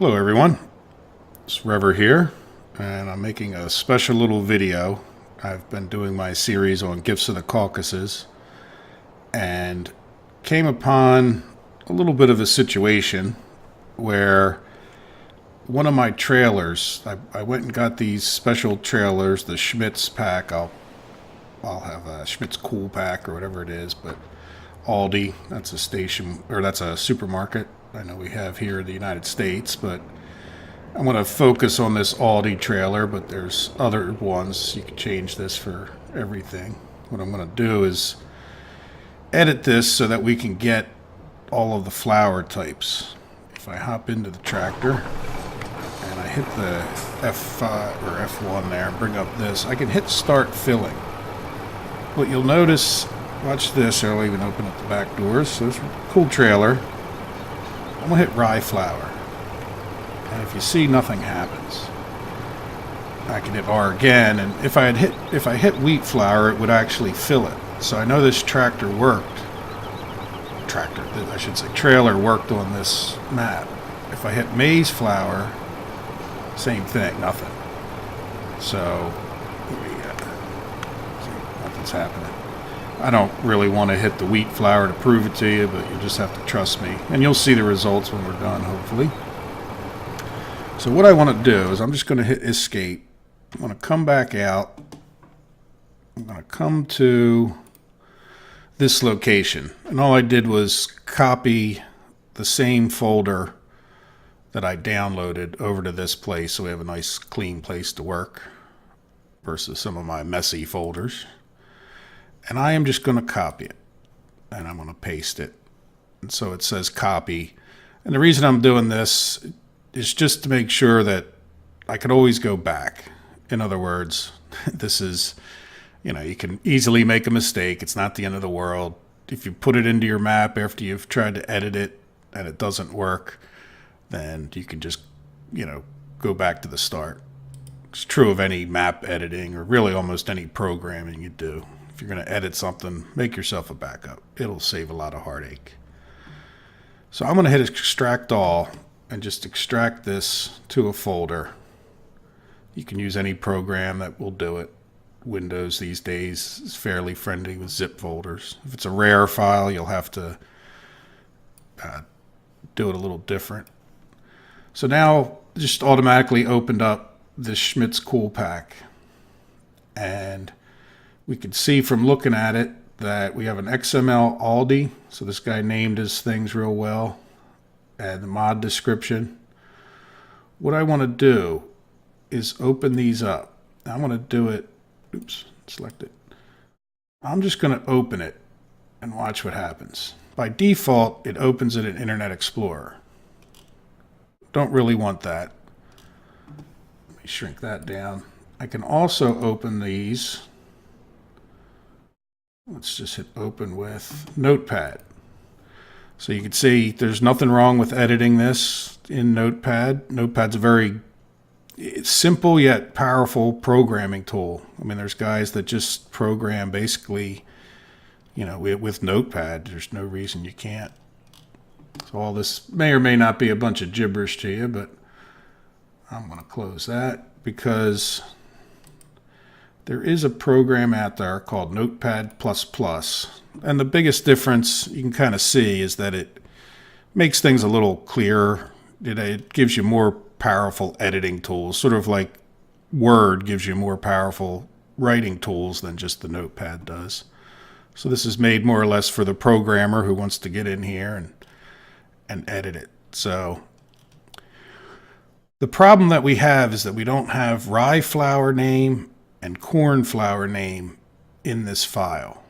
Hello everyone, it's Rever here, and I'm making a special little video. I've been doing my series on gifts of the Caucasus, and came upon a little bit of a situation where one of my trailers, I went and got these special trailers, the Schmitz pack. I'll have a Schmitz SKO-Coolpack or whatever it is, but Aldi, that's a station, or that's a supermarket I know we have here in the United States, but I'm going to focus on this Aldi trailer, but there's other ones. You can change this for everything. What I'm going to do is edit this so that we can get all of the flour types. If I hop into the tractor and I hit the F5 or F1 there, bring up this, I can hit start filling. What you'll notice, watch this, I'll even open up the back doors. So it's a cool trailer. I'm going to hit ryeflour. And if you see, nothing happens. I can hit R again, and if I hit wheatflour, it would actually fill it. So I know this tractor worked. Trailer worked on this map. If I hit maizeflour, same thing, nothing. So nothing's happening. I don't really want to hit the wheatflour to prove it to you, but you just have to trust me. And you'll see the results when we're done, hopefully. So what I want to do is I'm just going to hit escape. I'm going to come back out. I'm going to come to this location. And all I did was copy the same folder that I downloaded over to this place so we have a nice clean place to work versus some of my messy folders. And I am just going to copy it. And I'm going to paste it. And so it says copy. And the reason I'm doing this is just to make sure that I could always go back. In other words, this is, you can easily make a mistake. It's not the end of the world. If you put it into your map after you've tried to edit it and it doesn't work, then you can just, go back to the start. It's true of any map editing or really almost any programming you do. If you're going to edit something, make yourself a backup. It'll save a lot of heartache. So I'm going to hit extract all and just extract this to a folder. You can use any program that will do it. Windows these days is fairly friendly with zip folders. If it's a rare file, you'll have to do it a little different. So now just automatically opened up this Schmitz SKO-Coolpack, and we can see from looking at it that we have an XML Aldi. So this guy named his things real well. And the mod description. What I want to do is open these up. I want to do it. Oops, select it. I'm just going to open it and watch what happens. By default, it opens it in Internet Explorer. Don't really want that. Let me shrink that down. I can also open these. Let's just hit open with Notepad. So you can see there's nothing wrong with editing this in Notepad. Notepad's a very simple yet powerful programming tool. I mean, there's guys that just program basically, with Notepad. There's no reason you can't. So all this may or may not be a bunch of gibberish to you, but I'm going to close that because there is a program out there called Notepad++. And the biggest difference you can kind of see is that it makes things a little clearer. It gives you more powerful editing tools, sort of like Word gives you more powerful writing tools than just the Notepad does. So this is made more or less for the programmer who wants to get in here and edit it. So the problem that we have is that we don't have ryeflour name and cornflour name in this file.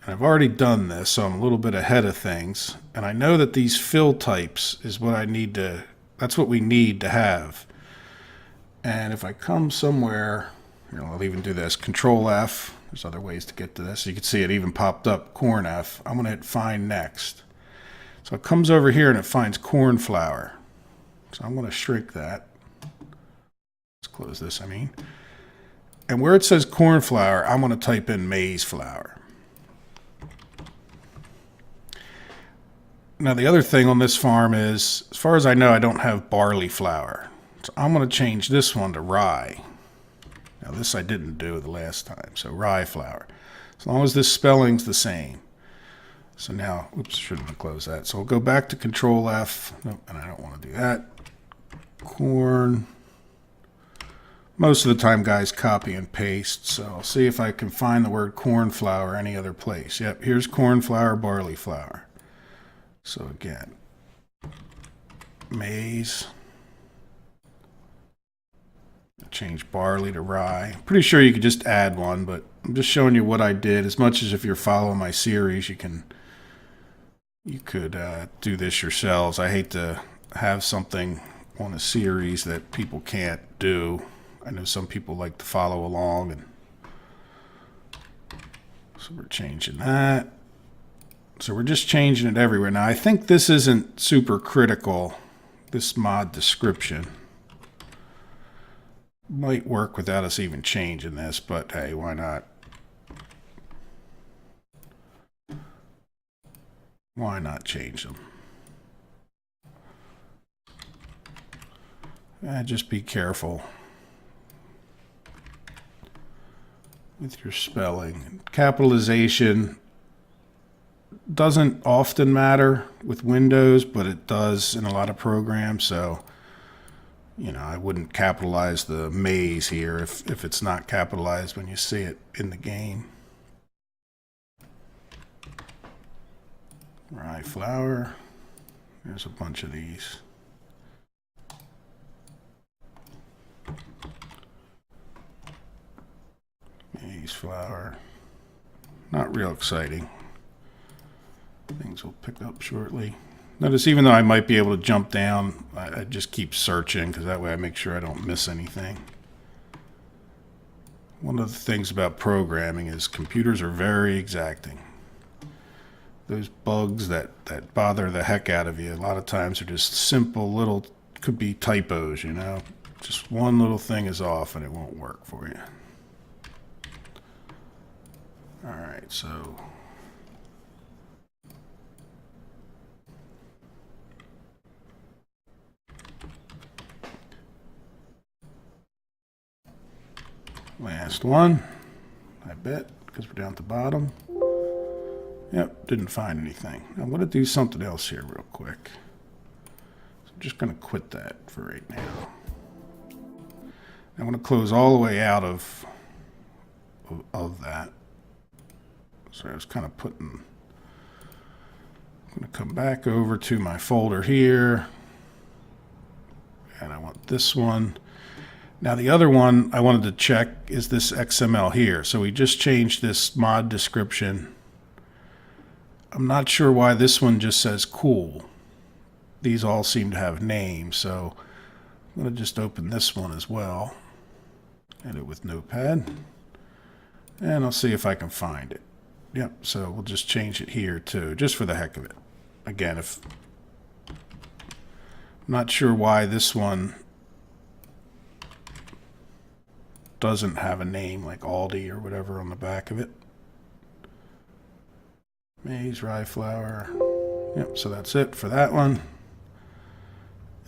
And I've already done this, so I'm a little bit ahead of things. And I know that these fill types is what I need to, that's what we need to have. And if I come somewhere, I'll even do this, Control F. There's other ways to get to this. You can see it even popped up, Corn F. I'm going to hit Find Next. So it comes over here and it finds cornflour. So I'm going to shrink that. Let's close this, And where it says cornflour, I'm going to type in maizeflour. Now the other thing on this farm is, as far as I know, I don't have barley flour. So I'm going to change this one to rye. Now this I didn't do the last time, so rye flour. As long as this spelling's the same. So now, oops, shouldn't have closed that. So we'll go back to Control F. Nope, and I don't want to do that. Corn. Most of the time, guys, copy and paste. So I'll see if I can find the word cornflour any other place. Yep, here's cornflour, barley flour. So again, maize. Change barley to rye. Pretty sure you could just add one, but I'm just showing you what I did. As much as if you're following my series, you could do this yourselves. I hate to have something on a series that people can't do. I know some people like to follow along, and so we're changing that. So we're just changing it everywhere. Now I think this isn't super critical, this mod description. Might work without us even changing this, but hey, why not? Why not change them? Just be careful with your spelling. Capitalization doesn't often matter with Windows, but it does in a lot of programs, so you know, I wouldn't capitalize the maize here if it's not capitalized when you see it in the game. Rye flour. There's a bunch of these. Maize flour. Not real exciting. Things will pick up shortly. Notice even though I might be able to jump down, I just keep searching because that way I make sure I don't miss anything. One of the things about programming is computers are very exacting. Those bugs that bother the heck out of you, a lot of times are just simple little, could be typos, you know. Just one little thing is off and it won't work for you. All right, so last one, I bet, because we're down at the bottom. Yep, didn't find anything. I'm going to do something else here real quick. So I'm just going to quit that for right now. I'm going to close all the way out of that. So I was kind of putting, I'm going to come back over to my folder here. And I want this one. Now the other one I wanted to check is this XML here. So we just changed this mod description. I'm not sure why this one just says cool. These all seem to have names, so I'm going to just open this one as well. Edit with Notepad. And I'll see if I can find it. Yep, so we'll just change it here too, just for the heck of it. Again, if I'm not sure why this one doesn't have a name like Aldi or whatever on the back of it. Maize, rye flour. Yep, so that's it for that one.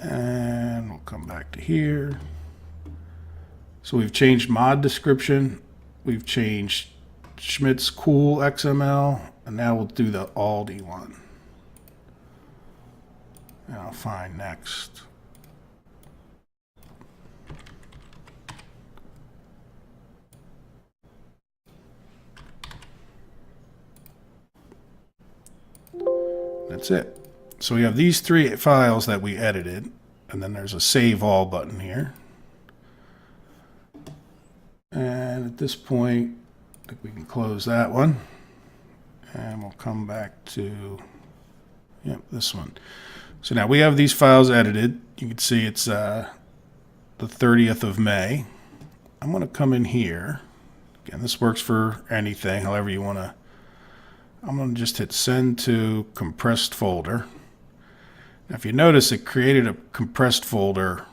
And we'll come back to here. So we've changed mod description. We've changed Schmitz Cool XML. And now we'll do the Aldi one. And I'll find next. That's it. So we have these three files that we edited, and then there's a Save All button here. And at this point, I think we can close that one. And we'll come back to, yep, this one. So now we have these files edited. You can see it's the 30th of May. I'm going to come in here. Again, this works for anything, however you want to. I'm going to just hit send to compressed folder. Now, if you notice, it created a compressed folder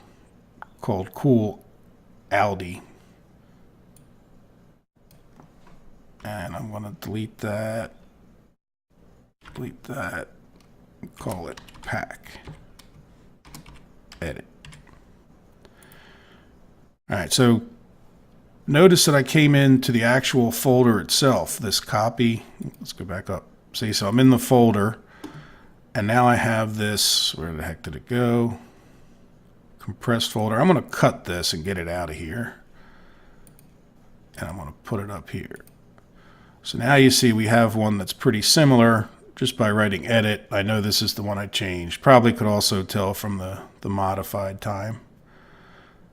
called Cool Aldi. And I'm going to delete that, call it pack. Edit. All right, so notice that I came into the actual folder itself, this copy. Let's go back up. See, so I'm in the folder, and now I have this, where the heck did it go? Compressed folder. I'm going to cut this and get it out of here. And I'm going to put it up here. So now you see we have one that's pretty similar. Just by writing edit, I know this is the one I changed. Probably could also tell from the modified time.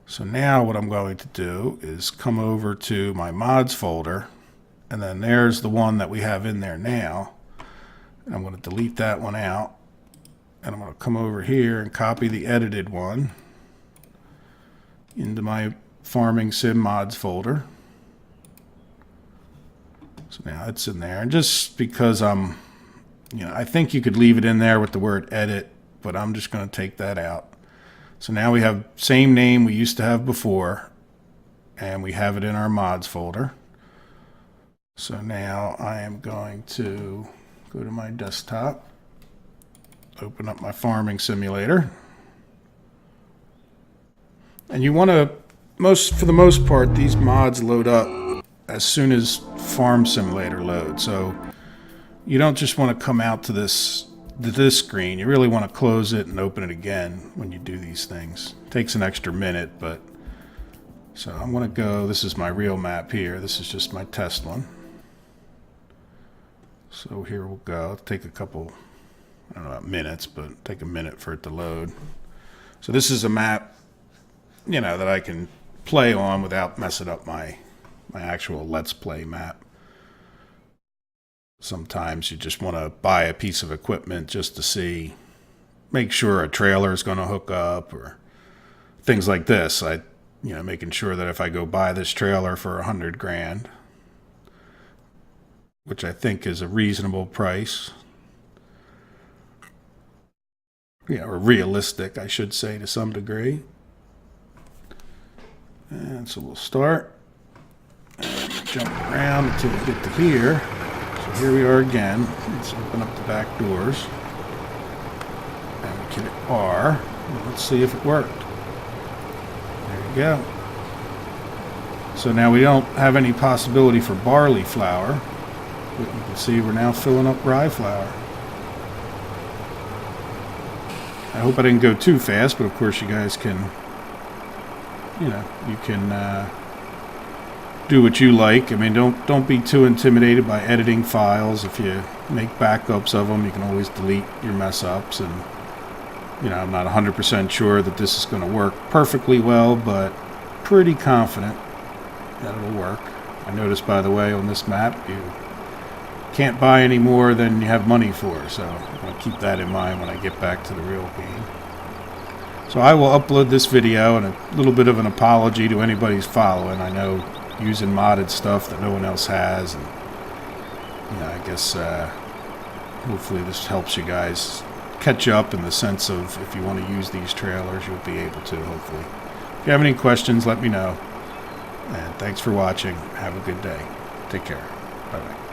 So now what I'm going to do is come over to my mods folder, and then there's the one that we have in there now. And I'm going to delete that one out, and I'm going to come over here and copy the edited one into my farming sim mods folder. So now it's in there, and just because I think you could leave it in there with the word edit, but I'm just going to take that out. So now we have same name we used to have before, and we have it in our mods folder. So now I am going to go to my desktop, open up my farming simulator. And you want to, for the most part, these mods load up as soon as Farm Simulator loads. So you don't just want to come out to this screen. You really want to close it and open it again when you do these things. It takes an extra minute, but so I'm going to go, this is my real map here. This is just my test one. So here we'll go. It'll take a couple, I don't know about minutes, but take a minute for it to load. So this is a map, that I can play on without messing up my actual Let's Play map. Sometimes you just want to buy a piece of equipment just to make sure a trailer is going to hook up or things like this. Making sure that if I go buy this trailer for 100 grand, which I think is a reasonable price, or realistic, I should say, to some degree. And so we'll start and jump around until we get to here. So here we are again. Let's open up the back doors. And we hit R. And let's see if it worked. There you go. So now we don't have any possibility for barley flour. But you can see we're now filling up rye flour. I hope I didn't go too fast, but of course you guys can, you can do what you like. I mean, don't be too intimidated by editing files. If you make backups of them, you can always delete your mess ups. And I'm not 100% sure that this is going to work perfectly well, but pretty confident that it'll work. I noticed, by the way, on this map, you can't buy any more than you have money for, so I'm going to keep that in mind when I get back to the real game. So I will upload this video, and a little bit of an apology to anybody who's following. I know using modded stuff that no one else has, and I guess hopefully this helps you guys catch up in the sense of if you want to use these trailers, you'll be able to, hopefully. If you have any questions, let me know. And thanks for watching. Have a good day. Take care. Bye-bye.